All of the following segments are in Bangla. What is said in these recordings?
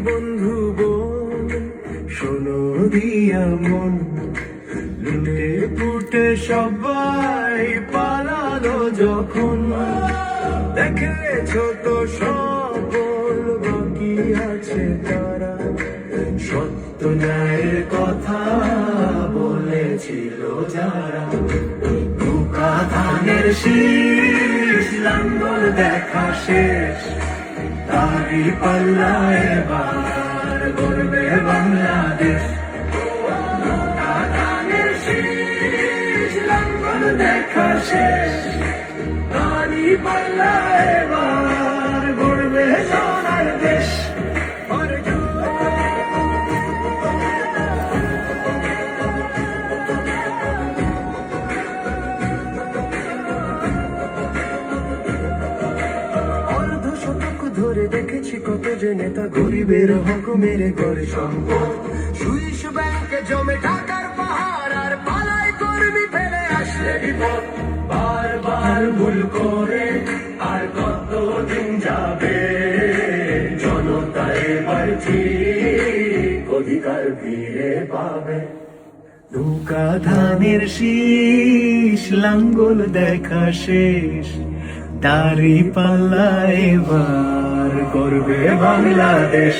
বন্ধু বোন শোনো দিয়া মন, লুটে পুটে সবাই পালালো যখন, দেখেছো তো সকল বাকি আছে তারা, সত্য ন্যায়ের কথা বলেছিল যারা। ধোঁকা ধানের শীষ লাঙ্গল দেখা শেষ, তারি পাল্লায় এবার গড়বে বাংলাদেশ। ধোঁকা ধানের শীষ লাঙ্গল দেখা শেষ, তারি পাল্লায় এবার গড়বে সোনার দেশ। ধরে দেখেছি কত যে নেতা গরিবের হক মেরে করে সম্পদ, সুইস ব্যাংকে জমে টাকার পাহাড় আর পালাই কর্মী ফেলে আসলে বিপদ। বারবার ভুল করে আর কতদিন যাবে, জনতা এবার ঠিক অধিকার ফিরে পাবে। ধোঁকা ধানের শীষ লাঙ্গল দেখা শেষ, তারি পাল্লা এবার করবে বাংলাদেশ।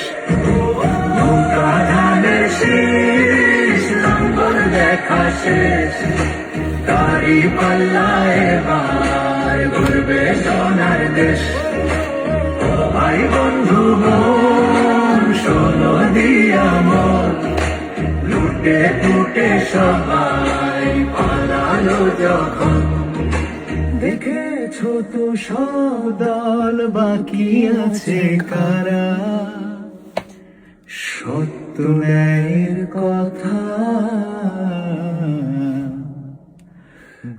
ধোঁকা ধানের শীষ লাঙ্গল দেখা শেষ, তারি পাল্লা এবার করবে সোনার দেশ। ও ভাই বন্ধু বোন শোনো দিয়া মন, লুটে পুটে সবাই পালালো যখন, দেখেছো তো সব দল বাকি আছে কারা, সত্য ন্যায়ের কথা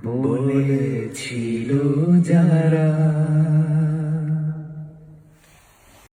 বলেছিল যারা।